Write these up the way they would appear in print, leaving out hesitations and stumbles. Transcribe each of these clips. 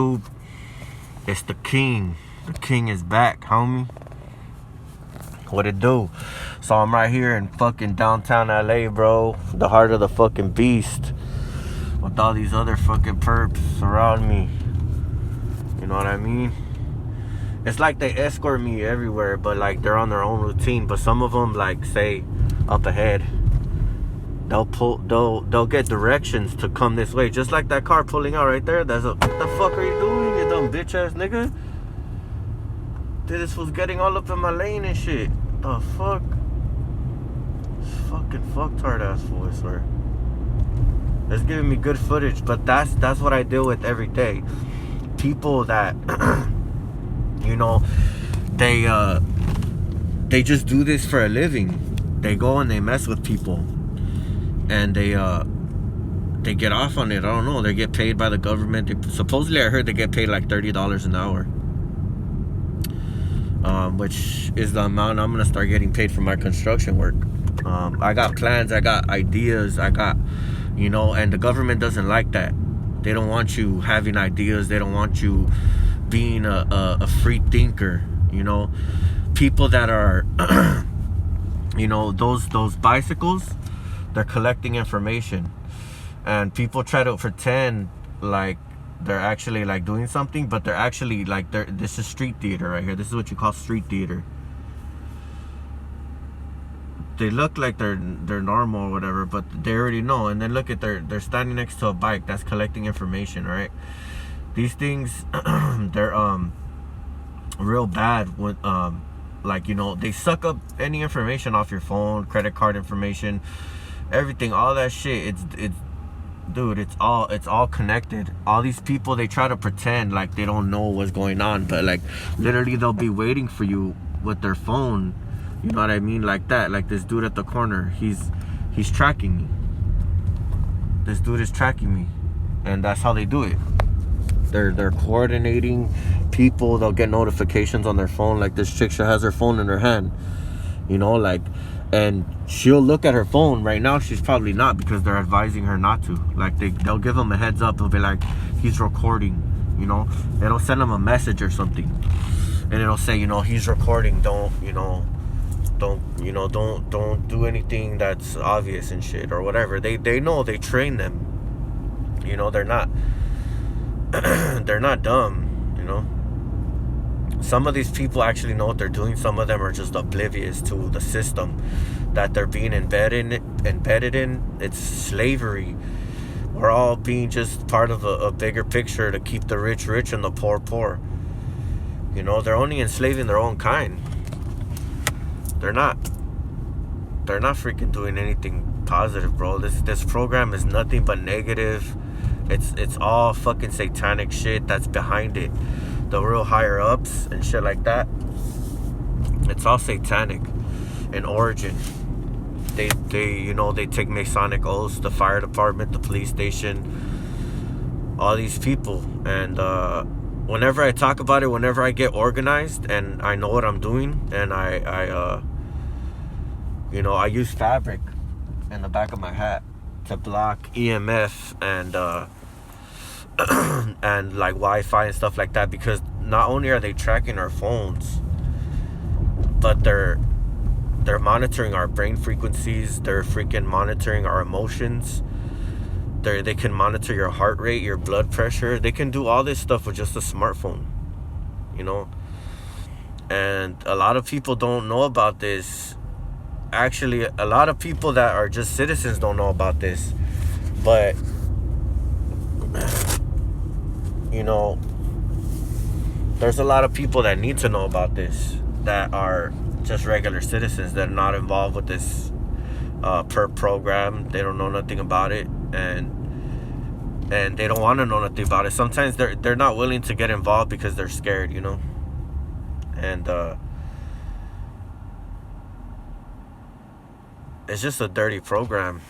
Ooh, it's the king. The king is back, homie. What it do? So I'm right here in fucking downtown LA, bro. The heart of the fucking beast. With all these other fucking perps around me. You know what I mean? It's like they escort me everywhere, but like they're on their own routine. But some of them, like, say up ahead, they'll get directions to come this way, just like that car pulling out right there. What the fuck are you doing, you dumb bitch ass nigga? Dude, this was getting all up in my lane and shit. The fuck? This fucking fucktard ass fool, I swear. It's giving me good footage, but that's what I deal with every day. People that you know, they just do this for a living. They go and they mess with people, and they get off on it. I don't know. They get paid by the government. Supposedly, I heard they get paid like $30 an hour, which is the amount I'm gonna start getting paid for my construction work. I got plans. I got ideas. And the government doesn't like that. They don't want you having ideas. They don't want you being a free thinker. People that are those bicycles, they're collecting information, and people try to pretend like they're actually like doing something, but they're actually like this is street theater right here. This is what you call street theater. They look like they're normal or whatever, but they already know. And then look at they're standing next to a bike that's collecting information, right? These things they're real bad when they suck up any information off your phone, credit card information, everything, all that shit. It's all connected. All these people, they try to pretend like they don't know what's going on, but like literally they'll be waiting for you with their phone. You know what I mean? Like that. Like this dude at the corner, he's tracking me. This dude is tracking me, and that's how they do it. They're coordinating people. They'll get notifications on their phone. Like this chick, she has her phone in her hand, and she'll look at her phone. Right now she's probably not, because they're advising her not to. Like they'll give them a heads up. They'll be like, he's recording. They'll send them a message or something, and it'll say, he's recording. Don't do anything that's obvious and shit or whatever. They know. They train them. They're not dumb. Some of these people actually know what they're doing. Some of them are just oblivious to the system that they're being embedded in. It's slavery. We're all being just part of a bigger picture to keep the rich rich and the poor poor. They're only enslaving their own kind. They're not freaking doing anything positive, bro. This program is nothing but negative. It's all fucking satanic shit that's behind it. The real higher ups and shit like that, it's all satanic in origin. They take Masonic oaths, the fire department, the police station, all these people. And whenever I talk about it, whenever I get organized and I know what I'm doing, and I use fabric in the back of my hat to block EMF and and like Wi-Fi and stuff like that, because not only are they tracking our phones, but they're monitoring our brain frequencies. They're freaking monitoring our emotions. They can monitor your heart rate, your blood pressure. They can do all this stuff with just a smartphone, and a lot of people don't know about this. Actually, a lot of people that are just citizens don't know about this, but there's a lot of people that need to know about this, that are just regular citizens that are not involved with this PERP program. They don't know nothing about it, and they don't want to know nothing about it. Sometimes they're not willing to get involved because they're scared, and it's just a dirty program,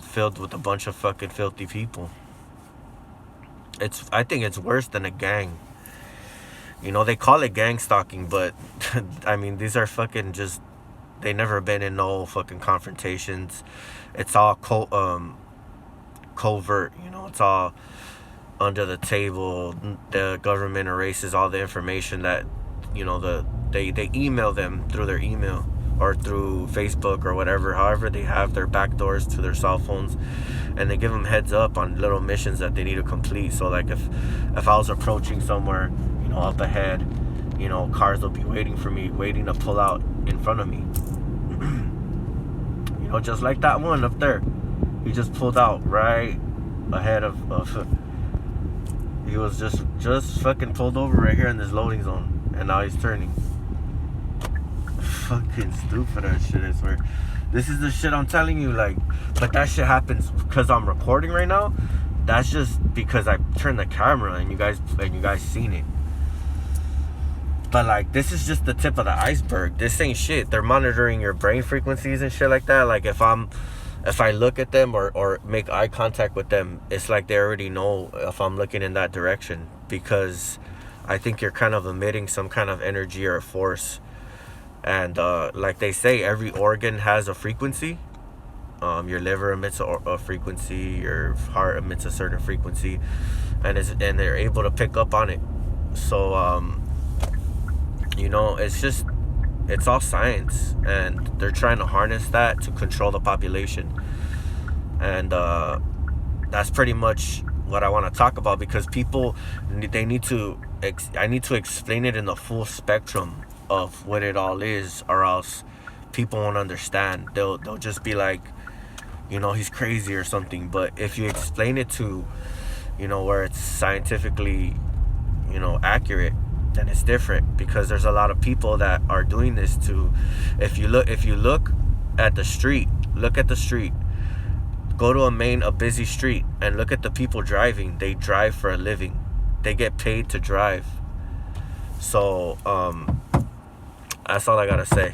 filled with a bunch of fucking filthy people. I think it's worse than a gang. They call it gang stalking, but I mean, these are fucking just, they never been in no fucking confrontations. It's all covert, it's all under the table. The government erases all the information that, they email them through their email or through Facebook or whatever, however they have their back doors to their cell phones, and they give them heads up on little missions that they need to complete. So like if I was approaching somewhere, up ahead, cars will be waiting for me, waiting to pull out in front of me. Just like that one up there. He just pulled out right ahead of he was just fucking pulled over right here in this loading zone, and now he's turning. Fucking stupid ass shit, I swear. This is the shit I'm telling you, like, but that shit happens because I'm recording right now. That's just because I turned the camera and you guys seen it. But like, this is just the tip of the iceberg. This ain't shit. They're monitoring your brain frequencies and shit like that. Like if I look at them or make eye contact with them, it's like they already know if I'm looking in that direction, because I think you're kind of emitting some kind of energy or force. And like they say, every organ has a frequency. Your liver emits a frequency, your heart emits a certain frequency, and they're able to pick up on it. So it's all science, and they're trying to harness that to control the population. And that's pretty much what I want to talk about, because people, I need to explain it in the full spectrum of what it all is, or else people won't understand. They'll just be like, he's crazy or something. But if you explain it to, where it's scientifically, accurate, then it's different, because there's a lot of people that are doing this to. If you look at the street, go to a busy street and look at the people driving. They drive for a living. They get paid to drive. So that's all I gotta say.